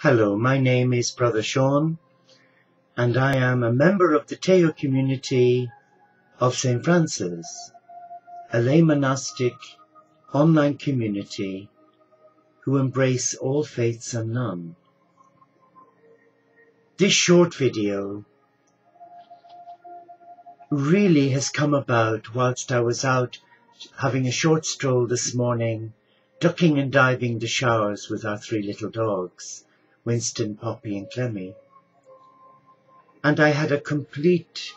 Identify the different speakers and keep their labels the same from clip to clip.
Speaker 1: Hello, my name is Brother Sean, and I am a member of the Teo community of St. Francis, a lay monastic online community who embrace all faiths and none. This short video really has come about whilst I was out having a short stroll this morning, ducking and diving the showers with our three little dogs, Winston, Poppy and Clemmy. And I had a complete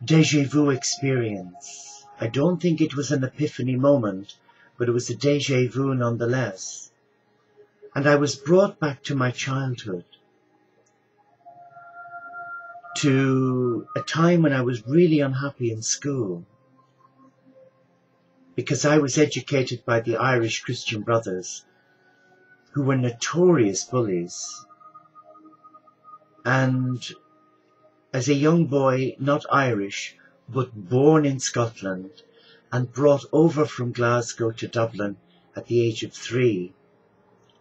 Speaker 1: déjà vu experience. I don't think it was an epiphany moment, but it was a déjà vu nonetheless. And I was brought back to my childhood, to a time when I was really unhappy in school, because I was educated by the Irish Christian brothers, who were notorious bullies. And as a young boy, not Irish, but born in Scotland and brought over from Glasgow to Dublin at the age of 3,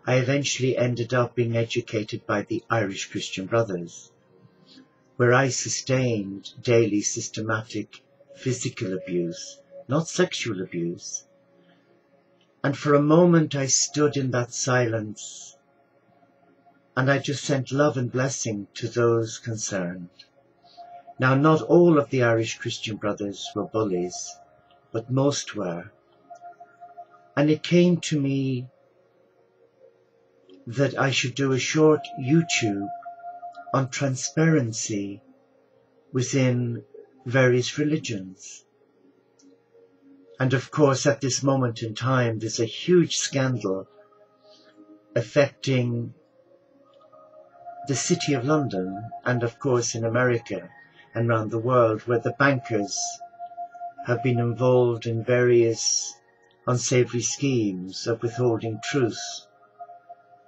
Speaker 1: I eventually ended up being educated by the Irish Christian brothers, where I sustained daily systematic physical abuse, not sexual abuse. And for a moment I stood in that silence, and I just sent love and blessing to those concerned. Now, not all of the Irish Christian brothers were bullies, but most were. And it came to me that I should do a short YouTube on transparency within various religions. And of course, at this moment in time, there's a huge scandal affecting the City of London and of course in America and around the world, where the bankers have been involved in various unsavory schemes of withholding truth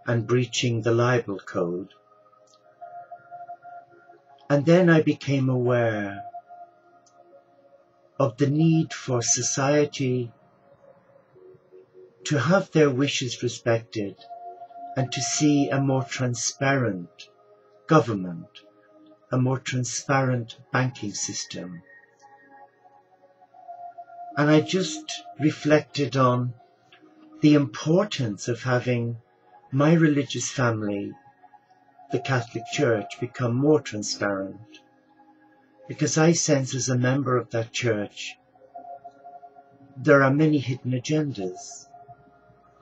Speaker 1: and breaching the libel code. And then I became aware of the need for society to have their wishes respected and to see a more transparent government, a more transparent banking system. And I just reflected on the importance of having my religious family, the Catholic Church, become more transparent. Because I sense as a member of that church, there are many hidden agendas.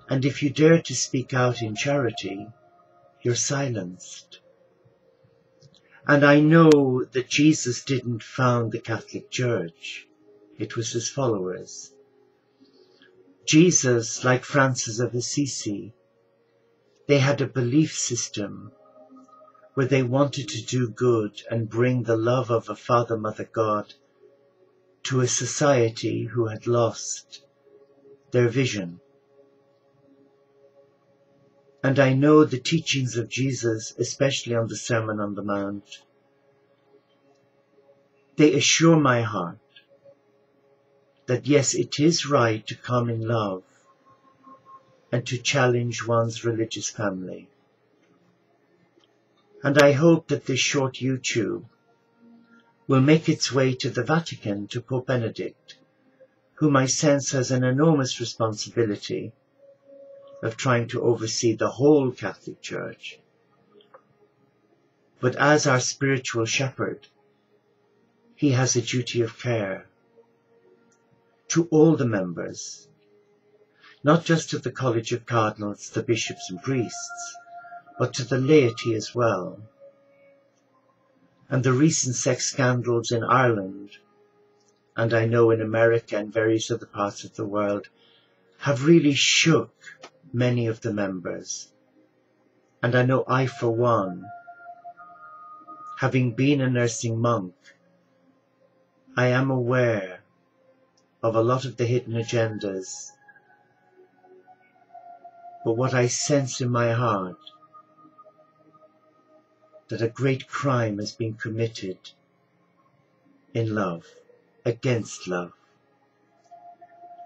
Speaker 1: And if you dare to speak out in charity, you're silenced. And I know that Jesus didn't found the Catholic Church. It was his followers. Jesus, like Francis of Assisi, they had a belief system where they wanted to do good and bring the love of a Father, Mother, God to a society who had lost their vision. And I know the teachings of Jesus, especially on the Sermon on the Mount, they assure my heart that yes, it is right to come in love and to challenge one's religious family. And I hope that this short YouTube will make its way to the Vatican, to Pope Benedict, whom I sense has an enormous responsibility of trying to oversee the whole Catholic Church. But as our spiritual shepherd, he has a duty of care to all the members, not just to the College of Cardinals, the bishops and priests, but to the laity as well. And the recent sex scandals in Ireland, and I know in America and various other parts of the world, have really shook many of the members. And I know I, for one, having been a nursing monk, I am aware of a lot of the hidden agendas. But what I sense in my heart, that a great crime has been committed in love, against love.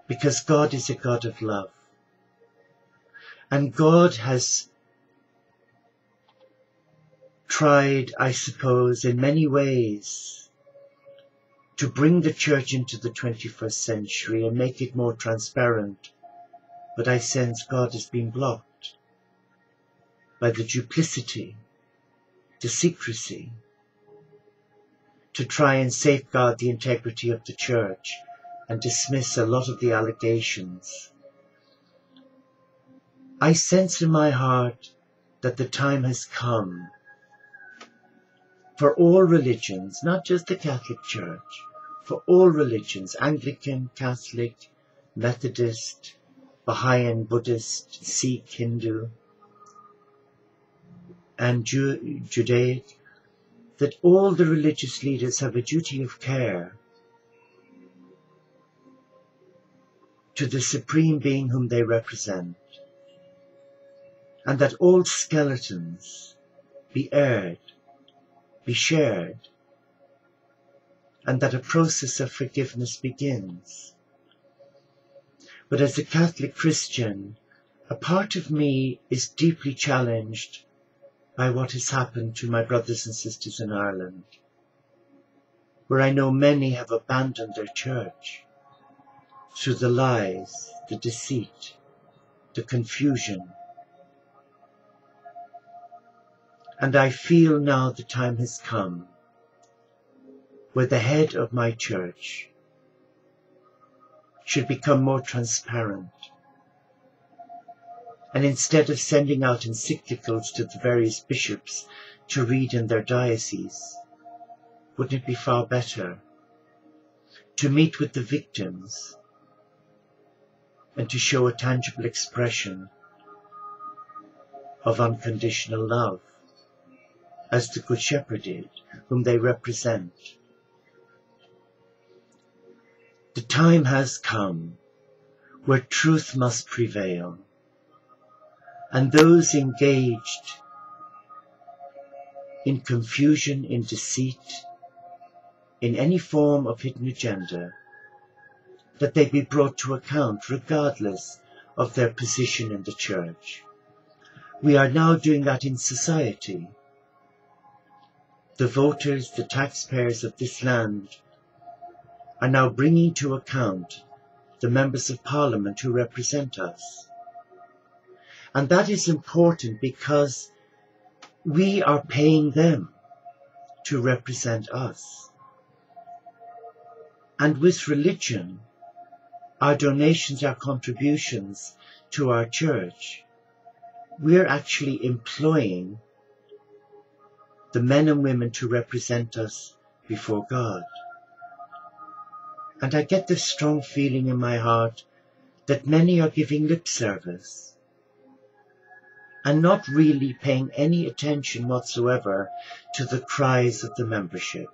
Speaker 1: Because God is a God of love. And God has tried, I suppose, in many ways to bring the church into the 21st century and make it more transparent, but I sense God has been blocked by the duplicity, the secrecy, to try and safeguard the integrity of the church and dismiss a lot of the allegations. I sense in my heart that the time has come for all religions, not just the Catholic Church, for all religions, Anglican, Catholic, Methodist, Baha'i and Buddhist, Sikh, Hindu, and Judaic, that all the religious leaders have a duty of care to the Supreme Being whom they represent, and that all skeletons be aired, be shared, and that a process of forgiveness begins. But as a Catholic Christian, a part of me is deeply challenged by what has happened to my brothers and sisters in Ireland, where I know many have abandoned their church through the lies, the deceit, the confusion. And I feel now the time has come where the head of my church should become more transparent. And instead of sending out encyclicals to the various bishops to read in their dioceses, wouldn't it be far better to meet with the victims and to show a tangible expression of unconditional love, as the Good Shepherd did, whom they represent? The time has come where truth must prevail, and those engaged in confusion, in deceit, in any form of hidden agenda, that they be brought to account regardless of their position in the church. We are now doing that in society. The voters, the taxpayers of this land are now bringing to account the members of Parliament who represent us. And that is important because we are paying them to represent us. And with religion, our donations, our contributions to our church, we're actually employing the men and women to represent us before God. And I get this strong feeling in my heart that many are giving lip service and not really paying any attention whatsoever to the cries of the membership.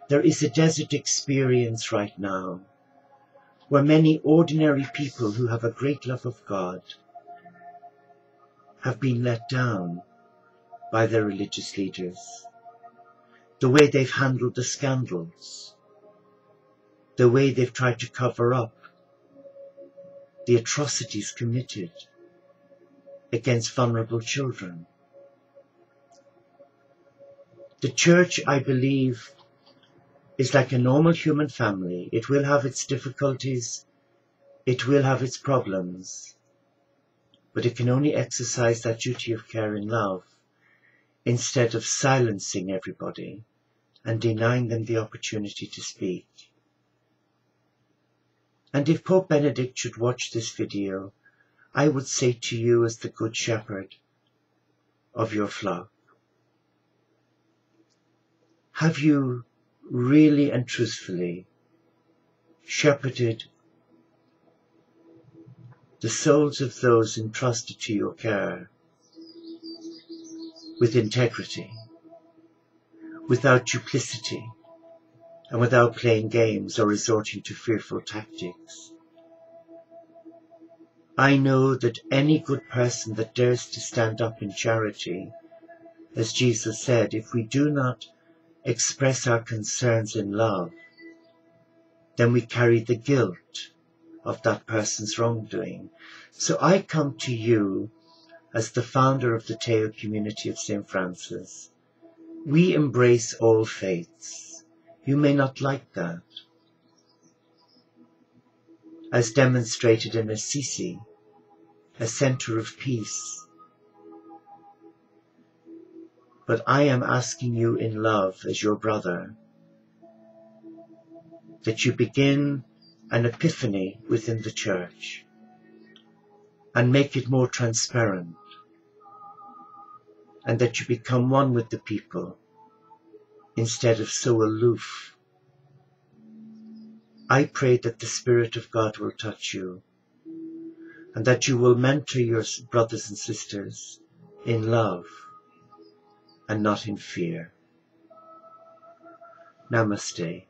Speaker 1: There is a desert experience right now where many ordinary people who have a great love of God have been let down by their religious leaders. The way they've handled the scandals, the way they've tried to cover up the atrocities committed against vulnerable children. The church, I believe, is like a normal human family. It will have its difficulties, it will have its problems, but it can only exercise that duty of care and love instead of silencing everybody and denying them the opportunity to speak. And if Pope Benedict should watch this video, I would say to you as the Good Shepherd of your flock, have you really and truthfully shepherded the souls of those entrusted to your care with integrity, without duplicity, and without playing games or resorting to fearful tactics? I know that any good person that dares to stand up in charity, as Jesus said, if we do not express our concerns in love, then we carry the guilt of that person's wrongdoing. So I come to you as the founder of the Teo community of St. Francis, we embrace all faiths. You may not like that. As demonstrated in Assisi, a centre of peace. But I am asking you in love as your brother, that you begin an epiphany within the Church and make it more transparent, and that you become one with the people instead of so aloof. I pray that the Spirit of God will touch you and that you will mentor your brothers and sisters in love and not in fear. Namaste.